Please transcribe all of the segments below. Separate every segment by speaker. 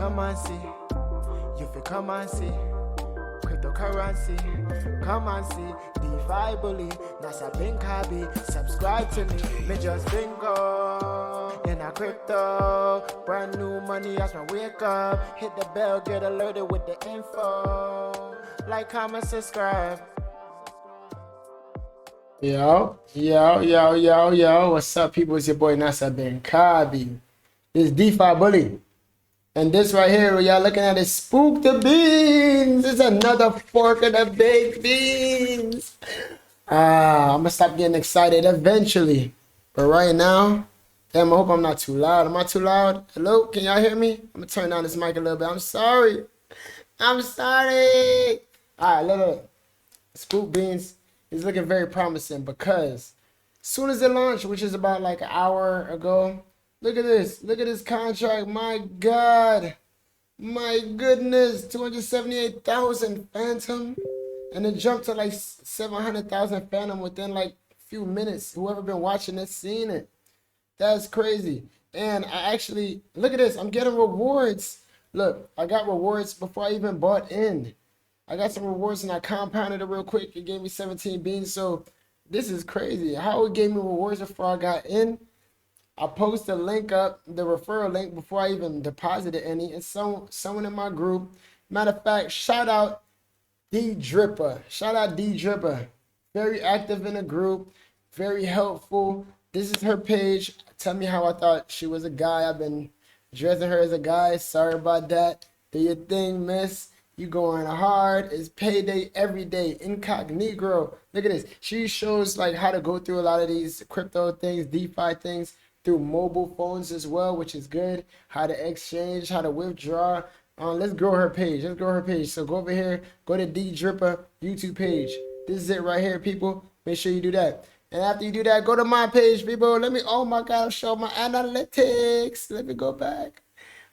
Speaker 1: come and see. You feel come and see. Cryptocurrency, come and see. Defi bully, Nasa Binkabi. Subscribe to me just bingo. In a crypto, brand new money as my wake up. Hit the bell, get alerted with the info. Like, comment, subscribe.
Speaker 2: Yo, what's up, people? It's your boy Nasa Binkabi. This DeFi bully. And this right here, y'all looking at is Spooked Beans. It's another fork of the baked beans. I'm gonna stop getting excited eventually. But right now, damn, I hope I'm not too loud. Am I too loud? Hello, can y'all hear me? I'm gonna turn down this mic a little bit. I'm sorry. All right, look. Spooked Beans is looking very promising because as soon as it launched, which is about like an hour ago, look at this. Look at this contract. My God. My goodness. 278,000 Phantom. And it jumped to like 700,000 Phantom within like a few minutes. Whoever been watching it, seen it. That's crazy. And I actually, look at this. I'm getting rewards. Look, I got rewards before I even bought in. I got some rewards and I compounded it real quick. It gave me 17 beans. So this is crazy. How it gave me rewards before I got in. I post a link up, the referral link, before I even deposited any. And someone in my group. Matter of fact, shout out D-Dripper. Shout out D-Dripper. Very active in the group. Very helpful. This is her page. Tell me how I thought she was a guy. I've been dressing her as a guy. Sorry about that. Do your thing, miss. You going hard. It's payday every day. Incognito. Look at this. She shows like how to go through a lot of these crypto things, DeFi things, through mobile phones as well, which is good. How to exchange, how to withdraw. Let's grow her page. So go over here. Go to D-Dripper YouTube page. This is it right here, people. Make sure you do that. And after you do that, go to my page, people. Oh my God, I'll show my analytics. Let me go back.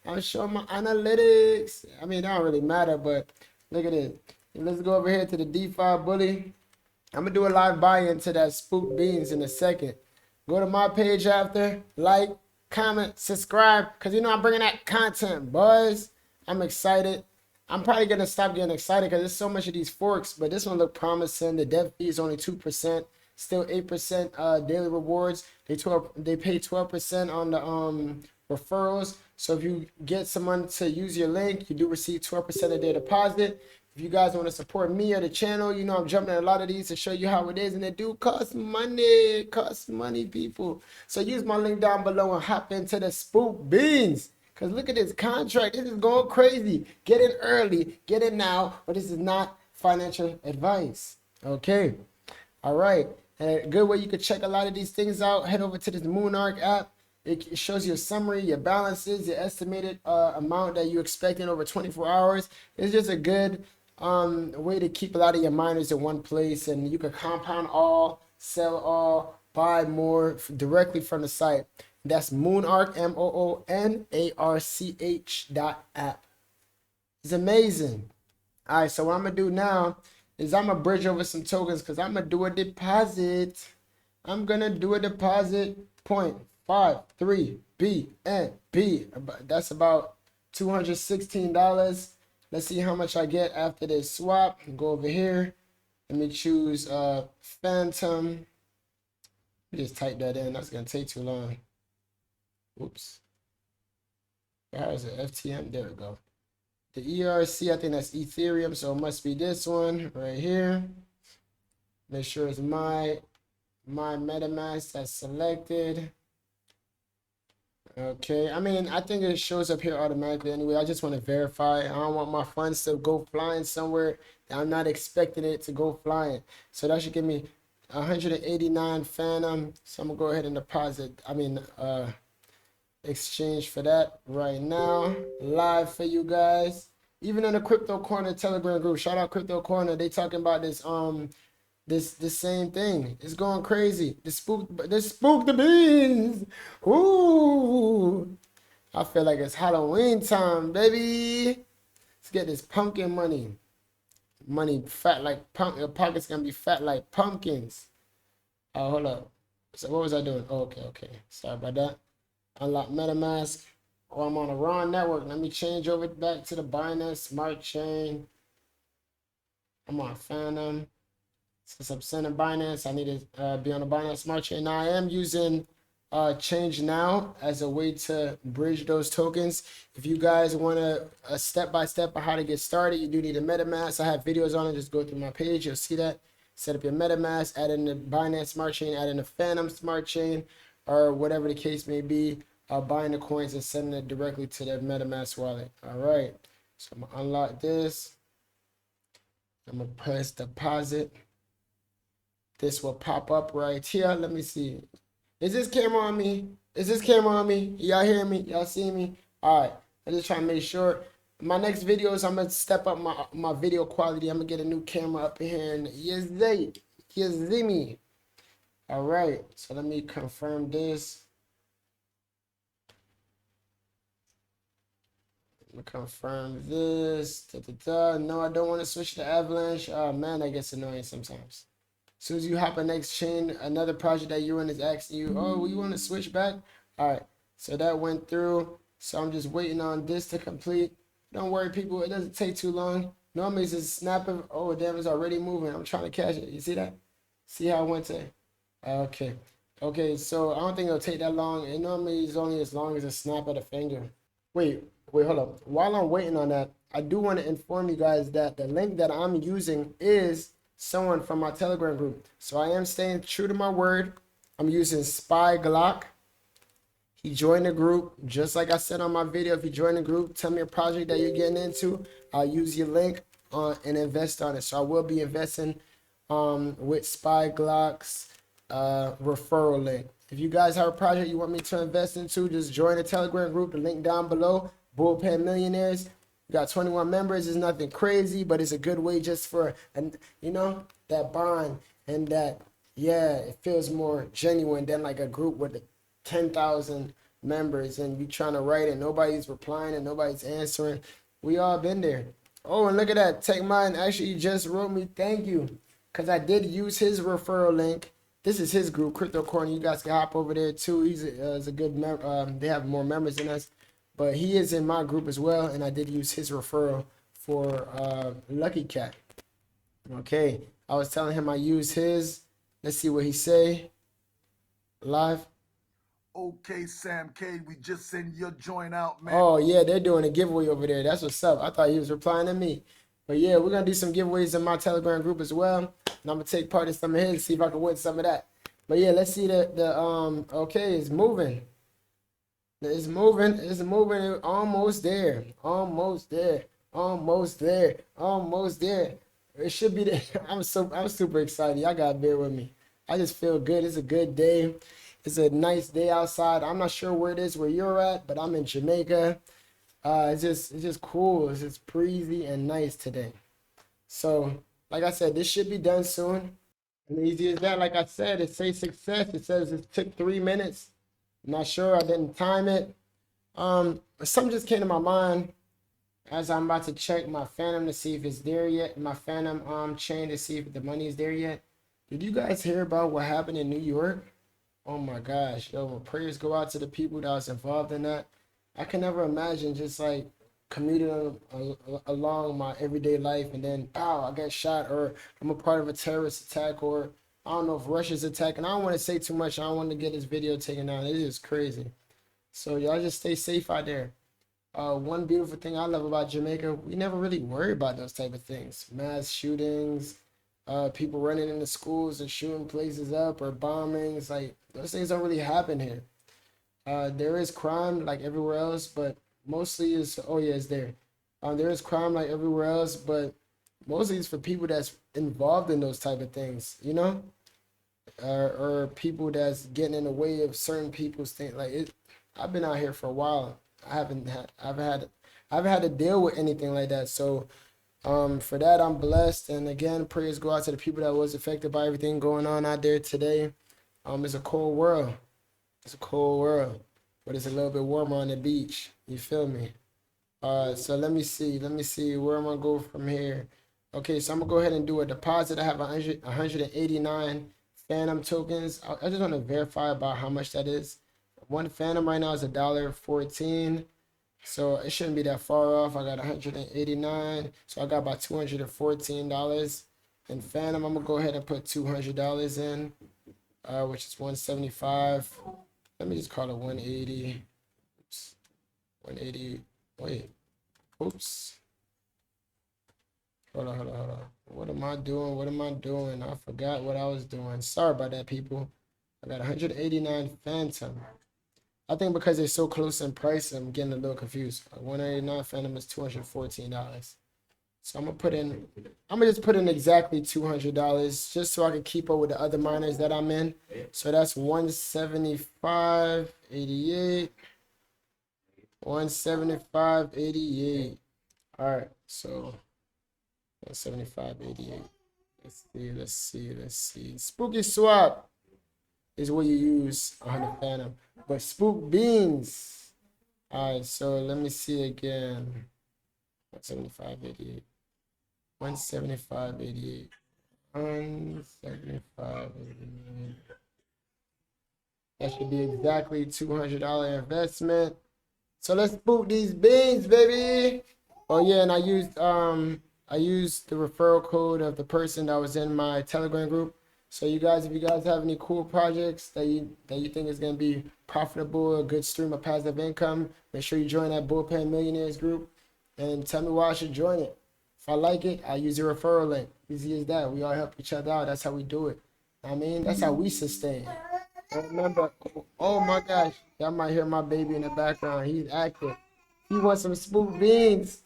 Speaker 2: I'll show my analytics. I mean, it don't really matter, but look at it. Let's go over here to the DeFi bully. I'm going to do a live buy-in to that Spooked Beans in a second. Go to my page after. Like, comment, subscribe. Because, you know, I'm bringing that content, boys. I'm excited. I'm probably going to stop getting excited because there's so much of these forks. But this one look promising. The Defi is only 2%. Still 8% daily rewards. They pay 12% on the referrals. So if you get someone to use your link, you do receive 12% of their deposit. If you guys want to support me or the channel, you know I'm jumping at a lot of these to show you how it is. And it do cost money. It costs money, people. So use my link down below and hop into the Spooked Beans. Because look at this contract. This is going crazy. Get in early. Get in now. But this is not financial advice. Okay. All right. And a good way you could check a lot of these things out, head over to this Moonark app. It shows your summary, your balances, your estimated amount that you expect in over 24 hours. It's just a good way to keep a lot of your miners in one place. And you can compound all, sell all, buy more directly from the site. That's Moonark, MOONARCH.app. It's amazing. All right, so what I'm going to do now is I'm going to bridge over some tokens because I'm going to do a deposit. I'm going to do a deposit 0.53 BNB. That's about $216. Let's see how much I get after this swap. Go over here. Let me choose Phantom. Let me just type that in. That's going to take too long. Oops. How is it? FTM. There we go. The ERC, I think that's Ethereum, so it must be this one right here. Make sure it's my MetaMask that's selected. Okay, I mean, I think it shows up here automatically anyway. I just want to verify. I don't want my funds to go flying somewhere that I'm not expecting it to go flying. So that should give me 189 Phantom. So I'm gonna go ahead and deposit. Exchange for that right now, live for you guys. Even in the Crypto Corner Telegram group, shout out Crypto Corner. They talking about this this same thing. It's going crazy. The Spooked Beans. Ooh, I feel like it's Halloween time, baby. Let's get this pumpkin money. Money fat like pumpkin. Your pocket's gonna be fat like pumpkins. Hold up. So what was I doing? Oh, okay. Sorry about that. Unlock MetaMask. or I'm on a wrong network. Let me change over back to the Binance Smart Chain. I'm on Phantom. Since I'm sending Binance, I need to be on the Binance Smart Chain. Now I am using Change Now as a way to bridge those tokens. If you guys want a step-by-step of how to get started, you do need a MetaMask. I have videos on it. Just go through my page. You'll see that. Set up your MetaMask, add in the Binance Smart Chain, add in the Phantom Smart Chain, or whatever the case may be. Buying the coins and sending it directly to their MetaMask wallet. All right. So I'm going to unlock this. I'm going to press deposit. This will pop up right here. Let me see. Is this camera on me? Is this camera on me? Y'all hear me? Y'all see me? All right. I'm just trying to make sure. My next videos, I'm going to step up my video quality. I'm going to get a new camera up in here. And you see me. All right. So let me confirm this. Confirm this. No, I don't want to switch to Avalanche. Oh man, that gets annoying sometimes. As soon as you hop on next chain, another project that you're in is asking you, oh, you want to switch back? All right, so that went through. So I'm just waiting on this to complete. Don't worry, people, it doesn't take too long. Normally it's just snapping. Oh, damn, it's already moving. I'm trying to catch it. You see that? See how it went to? Okay. Okay, so I don't think it'll take that long. It normally is only as long as a snap of the finger. Wait, hold up. While I'm waiting on that, I do want to inform you guys that the link that I'm using is someone from my Telegram group. So I am staying true to my word. I'm using Spy Glock. He joined the group. Just like I said on my video, if you join the group, tell me a project that you're getting into. I'll use your link and invest on it. So I will be investing with Spy Glock's referral link. If you guys have a project you want me to invest into, just join the Telegram group. The link down below. Bullpen Millionaires. We got 21 members. It's nothing crazy, but it's a good way just for, you know, that bond and that, yeah, it feels more genuine than like a group with 10,000 members and you trying to write and nobody's replying and nobody's answering. We all been there. Oh, and look at that. Take Mine actually just wrote me thank you because I did use his referral link. This is his group, Crypto Corner. You guys can hop over there too. He's a good member. They have more members than us, but he is in my group as well. And I did use his referral for Lucky Cat. Okay, I was telling him I use his. Let's see what he say. Live.
Speaker 3: Okay, Sam K, we just send your joint out, man.
Speaker 2: Oh yeah, they're doing a giveaway over there. That's what's up. I thought he was replying to me. But yeah, we're gonna do some giveaways in my Telegram group as well. And I'm gonna take part in some of his, see if I can win some of that. But yeah, let's see okay, it's moving. It's moving. It's moving. Almost there. Almost there. Almost there. Almost there. It should be there. I'm super excited. Y'all gotta bear with me. I just feel good. It's a good day. It's a nice day outside. I'm not sure where it is where you're at, but I'm in Jamaica. It's just cool. It's just breezy and nice today. So, like I said, this should be done soon. And easy as that, like I said, it says success. It says it took 3 minutes. I'm not sure. I didn't time it. Something just came to my mind as I'm about to check my Phantom to see if it's there yet. My Phantom chain to see if the money is there yet. Did you guys hear about what happened in New York? Oh my gosh, yo, my prayers go out to the people that was involved in that. I can never imagine just like commuting along my everyday life and then, pow, I got shot or I'm a part of a terrorist attack or I don't know if Russia's attacking. I don't want to say too much. I don't want to get this video taken down. It is crazy. So y'all just stay safe out there. One beautiful thing I love about Jamaica, we never really worry about those type of things. Mass shootings, people running into schools and shooting places up or bombings. Like, those things don't really happen here. There is crime like everywhere else, but mostly is, oh yeah, it's there. There is crime like everywhere else, but mostly it's for people that's involved in those type of things, you know? Or people that's getting in the way of certain people's things. Like it, I've been out here for a while. I've had to deal with anything like that. So for that, I'm blessed. And again, prayers go out to the people that was affected by everything going on out there today. It's a cold world. It's a cold world, but it's a little bit warmer on the beach. You feel me? So let me see. Where am I going from here? Okay, so I'm gonna go ahead and do a deposit. I have 189 Phantom tokens. I just want to verify about how much that is. One Phantom right now is $1.14. So it shouldn't be that far off. I got 189. So I got about $214 in Phantom. I'm gonna go ahead and put $200 in, which is 175. Let me just call it 180. Oops. 180. Wait. Oops. Hold on. What am I doing? I forgot what I was doing. Sorry about that, people. I got 189 Phantom. I think because they're so close in price, I'm getting a little confused. 189 Phantom is $214. So I'm gonna just put in exactly $200 just so I can keep up with the other miners that I'm in. So that's 175.88. 175.88. All right, so 175.88. Let's see. Spooky swap is what you use on the Phantom, but Spooked Beans. All right, so let me see again. 175.88. 175.88. 175.88. That should be exactly $200 investment. So let's spook these beans, baby. Oh yeah, and I used the referral code of the person that was in my Telegram group. So you guys, if you guys have any cool projects that you think is gonna be profitable, a good stream of passive income, make sure you join that Bullpen Millionaires group and tell me why I should join it. If I like it, I'll use your referral link. Easy as that. We all help each other out. That's how we do it. I mean, that's how we sustain. And remember, oh my gosh, y'all might hear my baby in the background. He's active. He wants some Spooked Beans.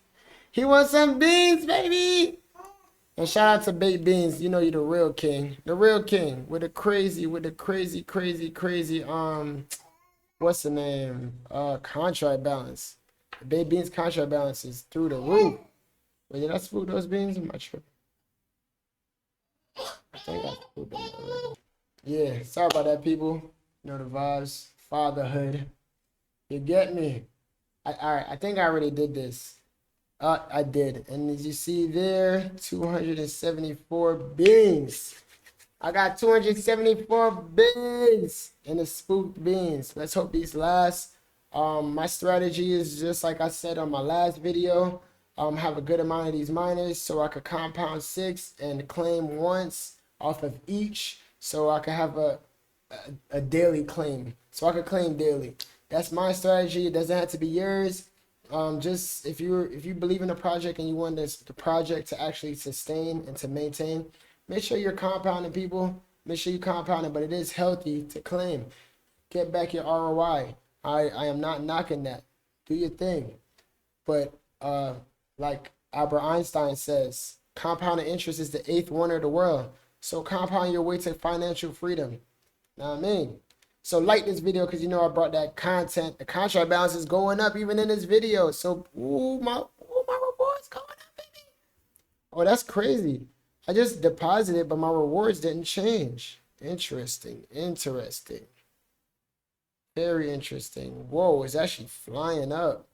Speaker 2: He wants some beans, baby. And shout out to Baked Beans. You know you're the real king. The real king with the crazy, what's the name? Contract balance. Baked Beans contract balance is through the roof. Wait, did I spook those beans? I'm not sure. I think I spooked them already. Yeah, sorry about that, people. You know the vibes. Fatherhood. You get me? Alright, I think I already did this. I did. And as you see there, 274 beans. I got 274 beans in the Spooked Beans. Let's hope these last. My strategy is just like I said on my last video. Have a good amount of these miners so I could compound 6 and claim once off of each. So I could have a daily claim. So I could claim daily. That's my strategy. It doesn't have to be yours. Just if you believe in a project and you want the project to actually sustain and to maintain, make sure you're compounding, people. Make sure you compounding, but it is healthy to claim. Get back your ROI. I am not knocking that. Do your thing. But like Albert Einstein says, compounded interest is the 8th wonder of the world. So compound your way to financial freedom. Know what I mean? So like this video because you know I brought that content. The contract balance is going up even in this video. So my rewards going up, baby. Oh, that's crazy. I just deposited, but my rewards didn't change. Interesting. Very interesting. Whoa, it's actually flying up.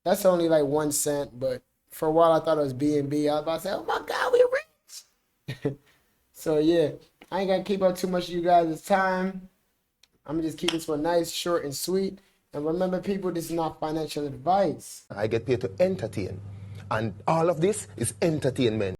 Speaker 2: That's only like 1 cent, but for a while I thought it was BNB. I was about to say, oh my God, we rich. So yeah, I ain't gonna keep up too much of you guys' time. I'm gonna just keep this one nice, short, and sweet. And remember, people, this is not financial advice.
Speaker 4: I get paid to entertain. And all of this is entertainment.